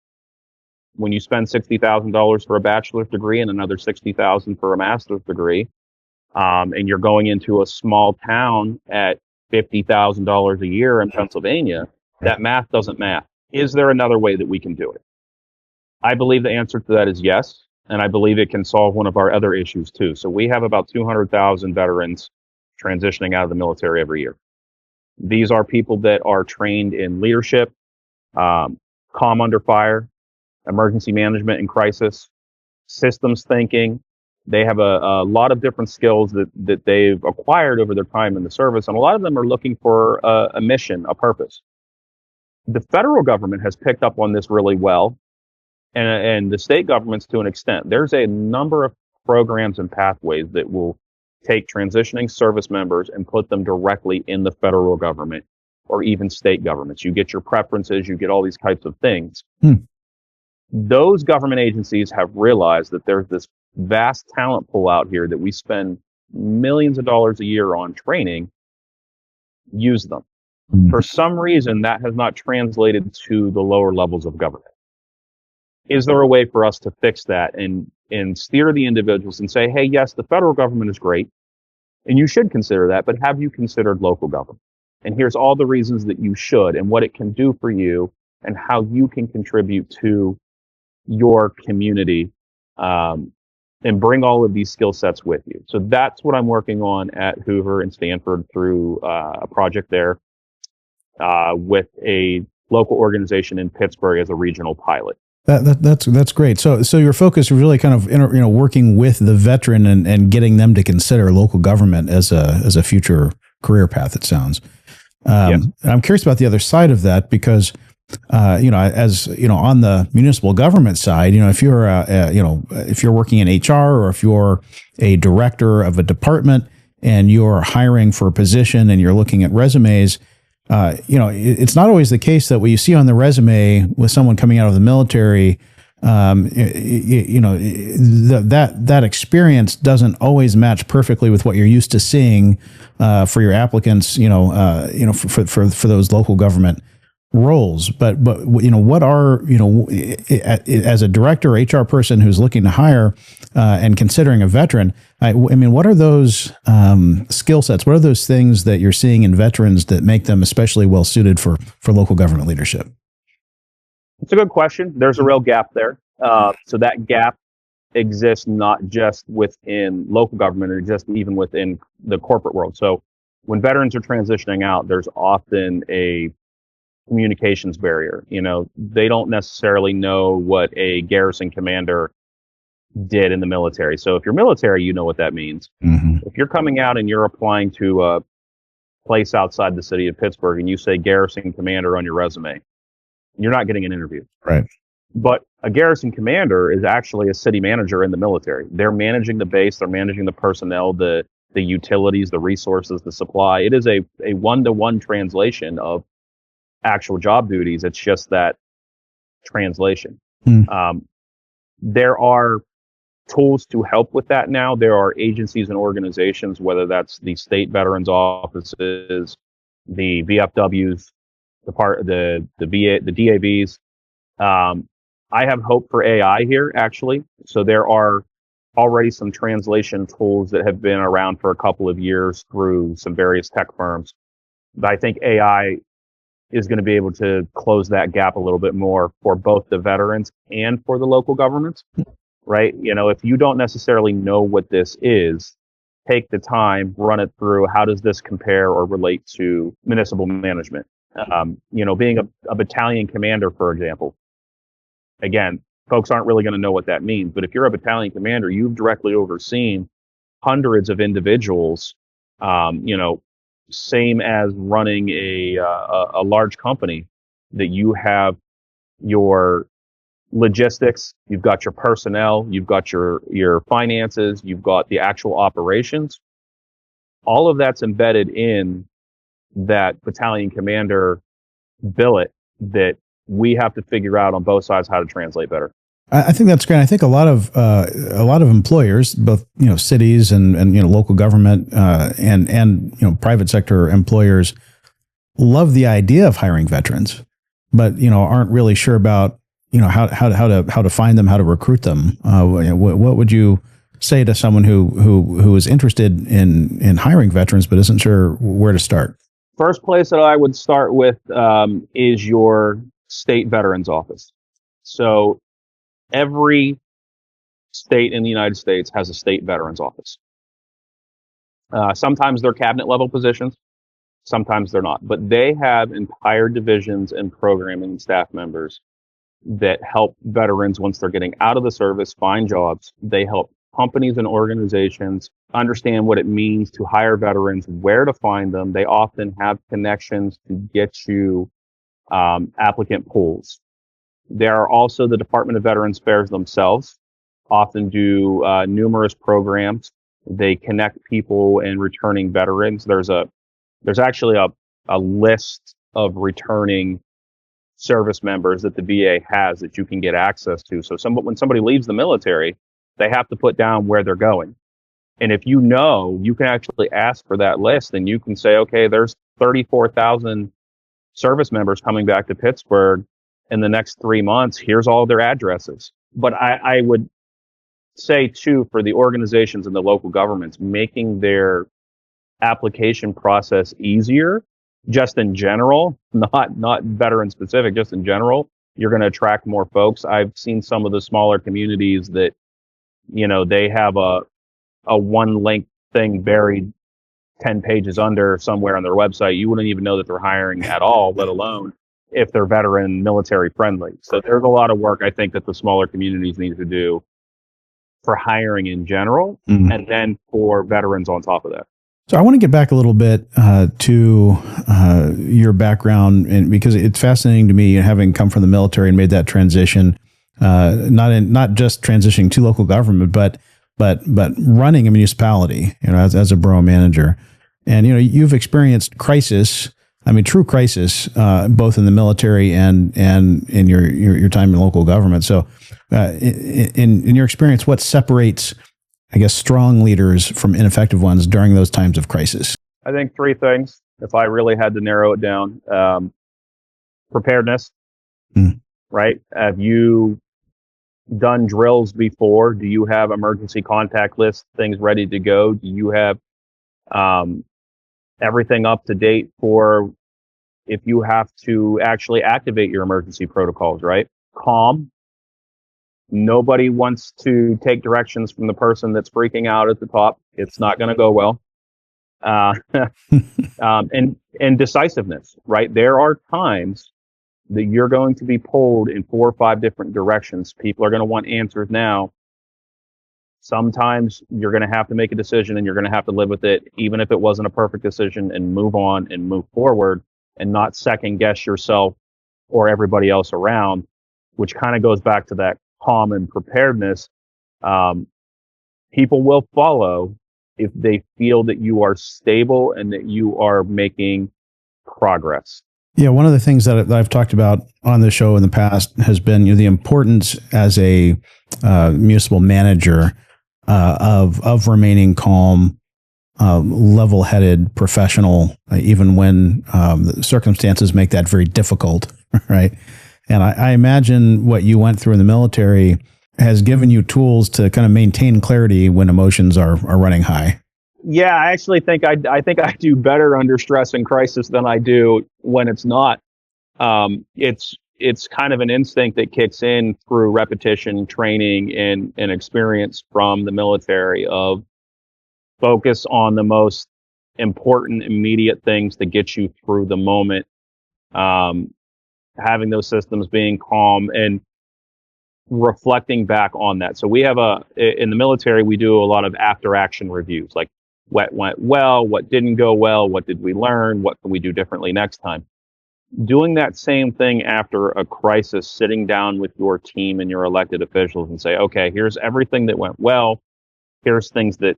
When you spend $60,000 for a bachelor's degree and another $60,000 for a master's degree, and you're going into a small town at $50,000 a year in Pennsylvania, that math doesn't math. Is there another way that we can do it? I believe the answer to that is yes, and I believe it can solve one of our other issues too. So we have about 200,000 veterans transitioning out of the military every year. These are people that are trained in leadership, calm under fire, emergency management and crisis, systems thinking. They have a lot of different skills that they've acquired over their time in the service, and a lot of them are looking for a mission, a purpose. The federal government has picked up on this really well, and the state governments to an extent. There's a number of programs and pathways that will take transitioning service members and put them directly in the federal government or even state governments. You get your preferences, you get all these types of things. Those government agencies have realized that there's this vast talent pool out here that we spend millions of dollars a year on training. Use them. For some reason, that has not translated to the lower levels of government. Is there a way for us to fix that and steer the individuals and say, hey, yes, the federal government is great, and you should consider that, but have you considered local government? And here's all the reasons that you should and what it can do for you and how you can contribute to your community and bring all of these skill sets with you. So that's what I'm working on at Hoover and Stanford through a project there with a local organization in Pittsburgh as a regional pilot. That's great. So your focus is really kind of working with the veteran and getting them to consider local government as a future career path. It sounds. Yes. I'm curious about the other side of that because as on the municipal government side, if you're if you're working in HR or if you're a director of a department and you're hiring for a position and you're looking at resumes. It's not always the case that what you see on the resume with someone coming out of the military, that experience doesn't always match perfectly with what you're used to seeing for your applicants. For those local government roles. But what are as a director or HR person who's looking to hire and considering a veteran, I mean, what are those skill sets? What are those things that you're seeing in veterans that make them especially well suited for local government leadership? It's a good question. There's a real gap there. So that gap exists not just within local government or just even within the corporate world. So when veterans are transitioning out, there's often a communications barrier. They don't necessarily know what a garrison commander did in the military. So if you're military, you know what that means. Mm-hmm. If you're coming out and you're applying to a place outside the city of Pittsburgh and you say garrison commander on your resume, you're not getting an interview. Right. But a garrison commander is actually a city manager in the military. They're managing the base, they're managing the personnel, the utilities, the resources, the supply. It is a one-to-one translation of actual job duties. It's just that translation. There are tools to help with that now. There are agencies and organizations, whether that's the state veterans offices, the VFWs, the DAVs. I have hope for AI here, actually. So there are already some translation tools that have been around for a couple of years through some various tech firms. But I think AI is going to be able to close that gap a little bit more for both the veterans and for the local governments, right? If you don't necessarily know what this is, take the time, run it through. How does this compare or relate to municipal management? Being a battalion commander, for example, again, folks aren't really going to know what that means. But if you're a battalion commander, you've directly overseen hundreds of individuals, same as running a large company, that you have your logistics, you've got your personnel, you've got your finances, you've got the actual operations. All of that's embedded in that battalion commander billet that we have to figure out on both sides how to translate better. I think that's great. I think a lot of employers, both cities and local government and private sector employers, love the idea of hiring veterans, but aren't really sure about how to find them, how to recruit them. What would you say to someone who is interested in hiring veterans but isn't sure where to start? First place that I would start with is your state veterans office. So every state in the United States has a state veterans office. Sometimes they're cabinet level positions, sometimes they're not, but they have entire divisions and programming and staff members that help veterans once they're getting out of the service find jobs. They help companies and organizations understand what it means to hire veterans, where to find them. They often have connections to get you applicant pools. There are also the Department of Veterans Affairs themselves, often do numerous programs. They connect people and returning veterans. There's actually a list of returning service members that the VA has that you can get access to. So when somebody leaves the military, they have to put down where they're going. And if you can actually ask for that list, and you can say, okay, there's 34,000 service members coming back to Pittsburgh in the next 3 months. Here's all their addresses. But I would say too, for the organizations and the local governments, making their application process easier, just in general, not veteran specific, just in general, you're going to attract more folks. I've seen some of the smaller communities that, they have a one link thing buried 10 pages under somewhere on their website. You wouldn't even know that they're hiring at all, let alone if they're veteran military friendly. So there's a lot of work I think that the smaller communities need to do for hiring in general, and then for veterans on top of that. So I want to get back a little bit to your background, and because it's fascinating to me, having come from the military and made that transition, not just transitioning to local government, but running a municipality, as a borough manager. And you've experienced crisis. I mean, true crisis, both in the military and in your time in local government. So, in your experience, what separates, I guess, strong leaders from ineffective ones during those times of crisis? I think three things, if I really had to narrow it down. Preparedness, right? Have you done drills before? Do you have emergency contact lists, things ready to go? Do you have everything up to date for if you have to actually activate your emergency protocols, right? Calm. Nobody wants to take directions from the person that's freaking out at the top. It's not going to go well. And decisiveness, right? There are times that you're going to be pulled in 4 or 5 different directions. People are going to want answers now. Sometimes you're going to have to make a decision and you're going to have to live with it, even if it wasn't a perfect decision, and move on and move forward and not second guess yourself or everybody else around, which kind of goes back to that calm and preparedness. People will follow if they feel that you are stable and that you are making progress. Yeah, one of the things that I've talked about on the show in the past has been the importance as a municipal manager of remaining calm, level-headed, professional, even when the circumstances make that very difficult, right? And I imagine what you went through in the military has given you tools to kind of maintain clarity when emotions are running high. Yeah, I actually think I think I do better under stress and crisis than I do when it's not. It's kind of an instinct that kicks in through repetition, training, and experience from the military of focus on the most important, immediate things to get you through the moment. Having those systems, being calm, and reflecting back on that. So we have in the military, we do a lot of after action reviews, like what went well, what didn't go well, what did we learn, what can we do differently next time. Doing that same thing after a crisis, sitting down with your team and your elected officials and say, okay, here's everything that went well. Here's things that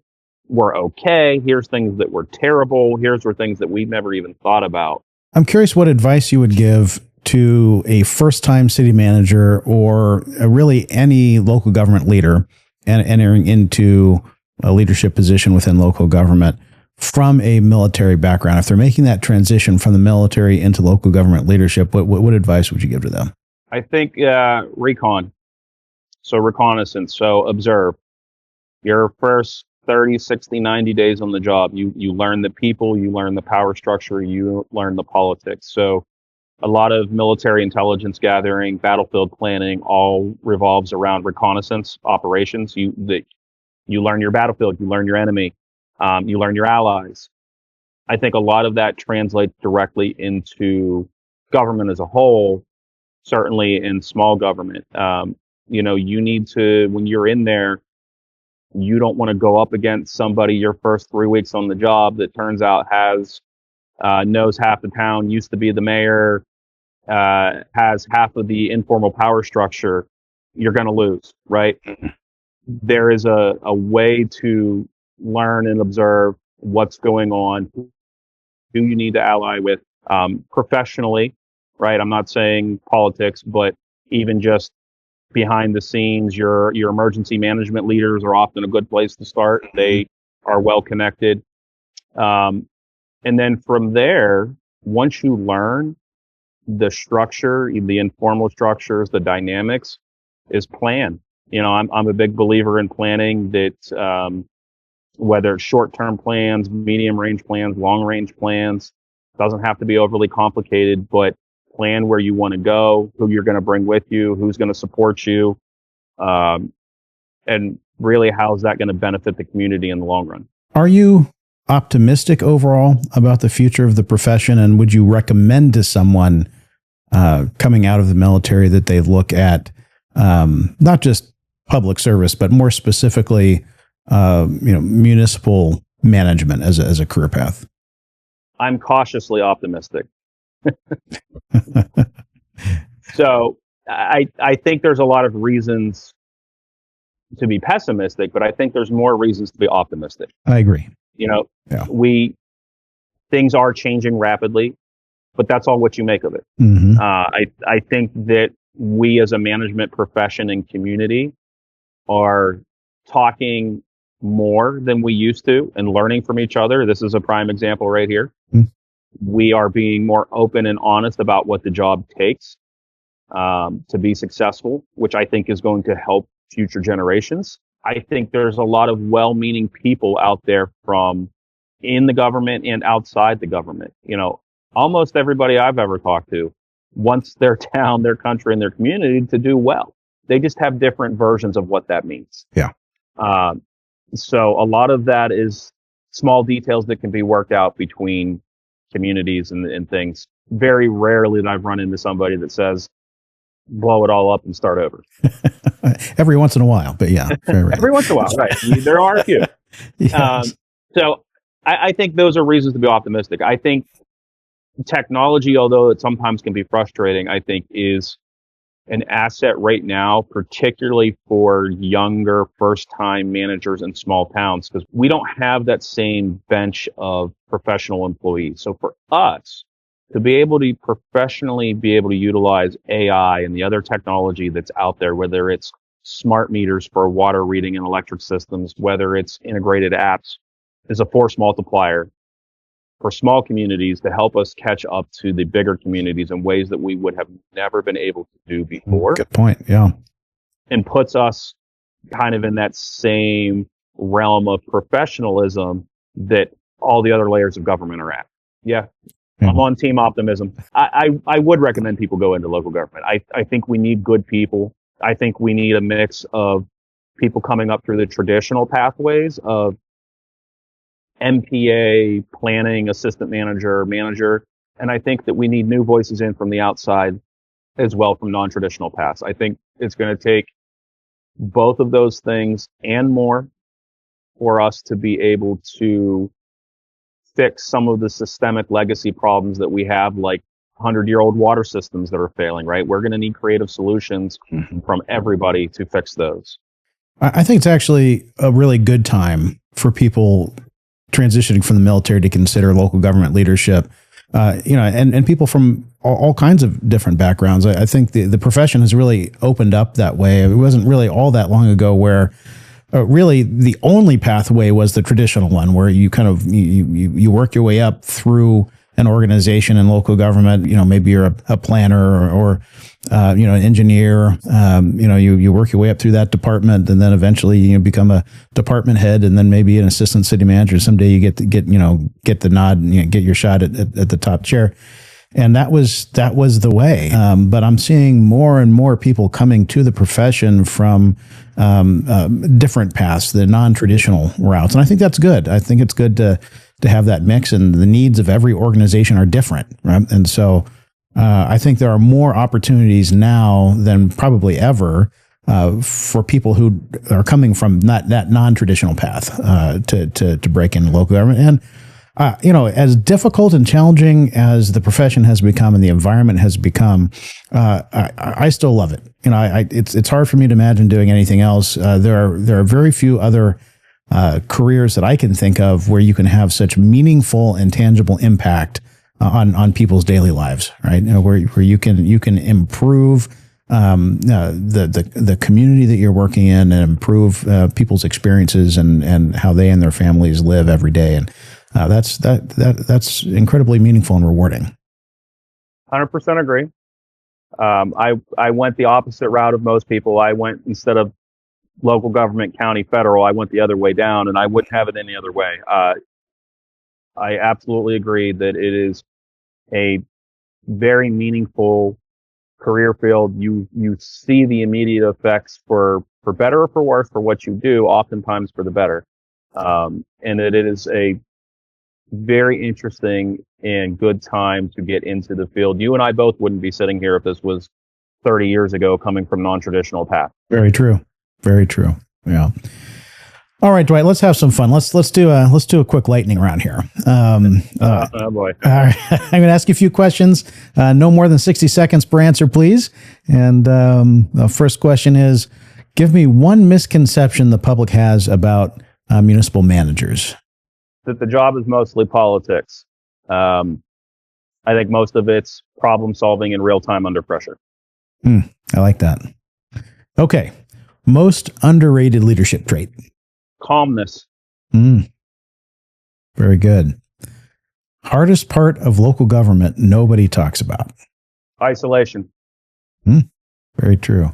were okay. Here's things that were terrible. Here's things that we've never even thought about. I'm curious what advice you would give to a first-time city manager or really any local government leader and entering into a leadership position within local government from a military background. If they're making that transition from the military into local government leadership, what advice would you give to them? I think recon. So reconnaissance. So observe. Your first 30, 60, 90 days on the job, you learn the people, you learn the power structure, you learn the politics. So a lot of military intelligence gathering, battlefield planning, all revolves around reconnaissance operations. You learn your battlefield, you learn your enemy, you learn your allies. I think a lot of that translates directly into government as a whole, certainly in small government. You need to, when you're in there, you don't want to go up against somebody your first 3 weeks on the job that turns out knows half the town, used to be the mayor, has half of the informal power structure. You're going to lose, right? There is a way to learn and observe what's going on, who you need to ally with professionally, right? I'm not saying politics, but even just behind the scenes, your emergency management leaders are often a good place to start. They are well connected. And then from there, once you learn the structure, the informal structures, the dynamics, is plan. I'm a big believer in planning that, whether it's short-term plans, medium-range plans, long-range plans, doesn't have to be overly complicated, but plan where you want to go, who you're going to bring with you, who's going to support you, and really how's that going to benefit the community in the long run. Are you optimistic overall about the future of the profession, and would you recommend to someone coming out of the military that they look at not just public service, but more specifically, municipal management as a career path? I'm cautiously optimistic. So I think there's a lot of reasons to be pessimistic, but I think there's more reasons to be optimistic. I agree. Yeah. Things are changing rapidly, but that's all what you make of it. Mm-hmm. I think that we as a management profession and community are talking more than we used to and learning from each other. This is a prime example right here. Mm. We are being more open and honest about what the job takes to be successful, which I think is going to help future generations. I think there's a lot of well-meaning people out there from in the government and outside the government. Almost everybody I've ever talked to wants their town, their country, and their community to do well. They just have different versions of what that means. Yeah. So a lot of that is small details that can be worked out between communities and things. Very rarely that I've run into somebody that says, blow it all up and start over. Every once in a while, but yeah. Every once in a while, right. There are a few. Yes. So I think those are reasons to be optimistic. I think technology, although it sometimes can be frustrating, I think is an asset right now, particularly for younger first-time managers in small towns, because we don't have that same bench of professional employees. So for us to be able to professionally be able to utilize AI and the other technology that's out there, whether it's smart meters for water reading and electric systems, whether it's integrated apps, is a force multiplier for small communities to help us catch up to the bigger communities in ways that we would have never been able to do before. Good point. Yeah. And puts us kind of in that same realm of professionalism that all the other layers of government are at. Yeah. I'm on team optimism. I would recommend people go into local government. I think we need good people. I think we need a mix of people coming up through the traditional pathways of MPA, planning, assistant manager, manager. And I think that we need new voices in from the outside as well from non-traditional paths. I think it's going to take both of those things and more for us to be able to fix some of the systemic legacy problems that we have, like 100-year-old water systems that are failing, right? We're going to need creative solutions from everybody to fix those. I think it's actually a really good time for people transitioning from the military to consider local government leadership, and people from all kinds of different backgrounds. I think the profession has really opened up that way. It wasn't really all that long ago where really the only pathway was the traditional one, where you kind of you work your way up through an organization in local government. Maybe you're a planner or an engineer. You work your way up through that department, and then eventually you become a department head, and then maybe an assistant city manager. Someday you get the nod and get your shot at the top chair. And that was the way. But I'm seeing more and more people coming to the profession from different paths, the non-traditional routes. And I think that's good. I think it's good to have that mix, and the needs of every organization are different, right? And so I think there are more opportunities now than probably ever for people who are coming from that non-traditional path to break into local government. And as difficult and challenging as the profession has become and the environment has become, I still love it. It's hard for me to imagine doing anything else. There are very few other careers that I can think of where you can have such meaningful and tangible impact on people's daily lives, right? Where you can improve the community that you're working in and improve people's experiences and how they and their families live every day. And that's incredibly meaningful and rewarding. 100% agree. I went the opposite route of most people. I went, instead of local government, county, federal, I went the other way down, and I wouldn't have it any other way. I absolutely agree that it is a very meaningful career field. You see the immediate effects for better or for worse for what you do, oftentimes for the better. And it is a very interesting and good time to get into the field. You and I both wouldn't be sitting here if this was 30 years ago, coming from non-traditional path. Very true. Very true. Yeah. All right, Dwight, let's have some fun. Let's do a quick lightning round here. Oh boy. All right. I'm going to ask you a few questions. No more than 60 seconds per answer, please. And the first question is, give me one misconception the public has about municipal managers. That the job is mostly politics. I think most of it's problem solving in real time under pressure. I like that. Okay. Most underrated leadership trait. Calmness. Very good. Hardest part of local government nobody talks about. Isolation. Very true.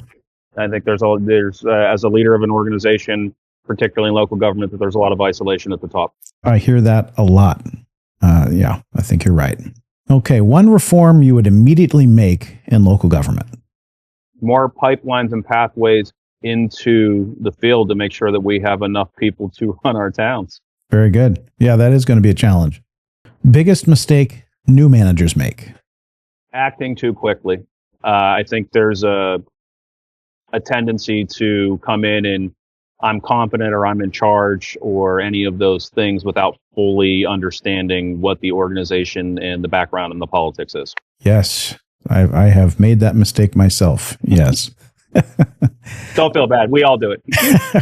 I think there's as a leader of an organization, particularly in local government, that there's a lot of isolation at the top. I hear that a lot. Yeah, I think you're right. Okay, one reform you would immediately make in local government. More pipelines and pathways into the field to make sure that we have enough people to run our towns. Very good. Yeah, that is going to be a challenge. Biggest mistake new managers make? Acting too quickly. I think there's a tendency to come in and I'm confident or I'm in charge or any of those things without fully understanding what the organization and the background and the politics is. Yes, I have made that mistake myself. Yes. Don't feel bad. We all do it.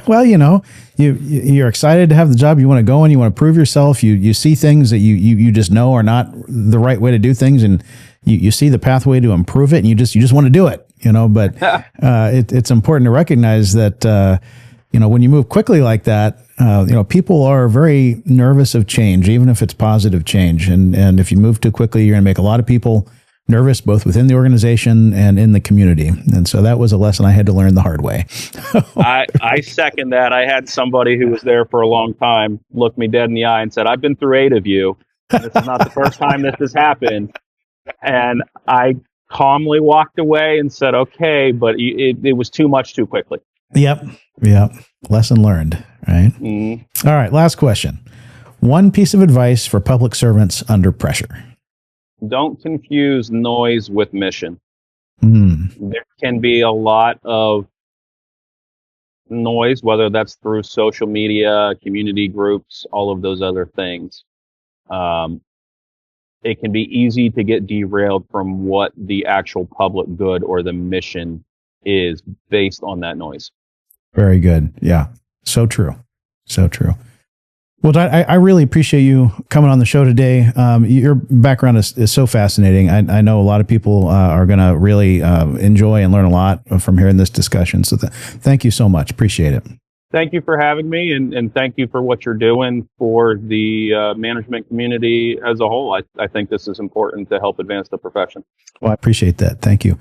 Well, you're excited to have the job. You want to go and you want to prove yourself. You see things that you just know are not the right way to do things, and you see the pathway to improve it, and you just want to do it. But it's important to recognize that when you move quickly like that, people are very nervous of change, even if it's positive change. And if you move too quickly, you're going to make a lot of people nervous, both within the organization and in the community. And so that was a lesson I had to learn the hard way. I second that. I had somebody who was there for a long time look me dead in the eye and said, I've been through 8 of you. This is not the first time this has happened. And I calmly walked away and said, okay, but it was too much too quickly. Yep. Lesson learned, right? Mm-hmm. All right, last question. One piece of advice for public servants under pressure. Don't confuse noise with mission. There can be a lot of noise, whether that's through social media, community groups, all of those other things. It can be easy to get derailed from what the actual public good or the mission is based on that noise. Very good. Yeah. So true. So true. Well, I really appreciate you coming on the show today. Your background is so fascinating. I know a lot of people are going to really enjoy and learn a lot from hearing this discussion. So thank you so much. Appreciate it. Thank you for having me, and thank you for what you're doing for the management community as a whole. I think this is important to help advance the profession. Well, I appreciate that. Thank you.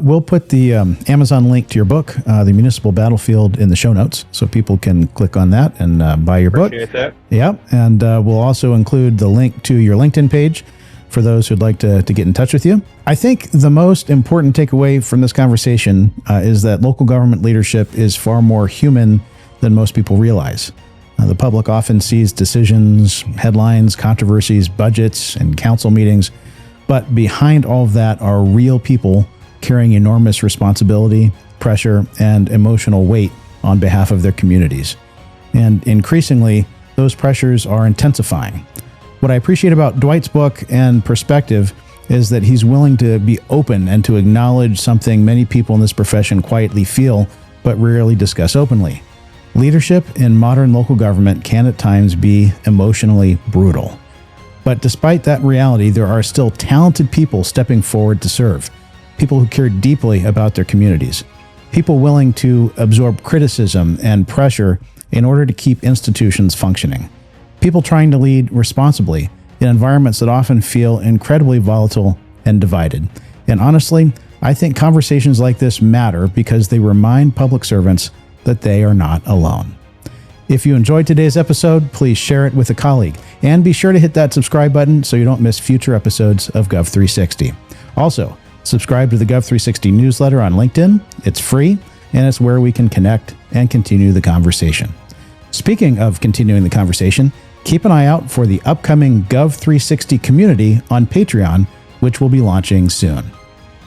We'll put the Amazon link to your book, The Municipal Battlefield, in the show notes, so people can click on that and buy your book. Appreciate that. Yeah, and we'll also include the link to your LinkedIn page for those who'd like to get in touch with you. I think the most important takeaway from this conversation is that local government leadership is far more human than most people realize. The public often sees decisions, headlines, controversies, budgets, and council meetings, but behind all of that are real people carrying enormous responsibility, pressure, and emotional weight on behalf of their communities. And increasingly, those pressures are intensifying. What I appreciate about Dwight's book and perspective is that he's willing to be open and to acknowledge something many people in this profession quietly feel, but rarely discuss openly. Leadership in modern local government can at times be emotionally brutal. But despite that reality, there are still talented people stepping forward to serve, people who care deeply about their communities, people willing to absorb criticism and pressure in order to keep institutions functioning, people trying to lead responsibly in environments that often feel incredibly volatile and divided. And honestly, I think conversations like this matter because they remind public servants that they are not alone. If you enjoyed today's episode, please share it with a colleague, and be sure to hit that subscribe button so you don't miss future episodes of Gov360. Also, subscribe to the Gov360 newsletter on LinkedIn. It's free, and it's where we can connect and continue the conversation. Speaking of continuing the conversation, Keep an eye out for the upcoming Gov360 community on Patreon, which will be launching soon.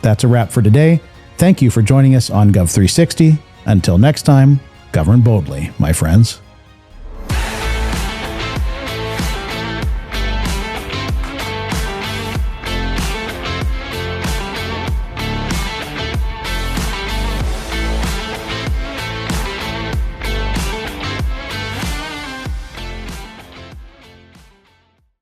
That's a wrap for today. Thank you for joining us on Gov360. Until next time, govern boldly, my friends.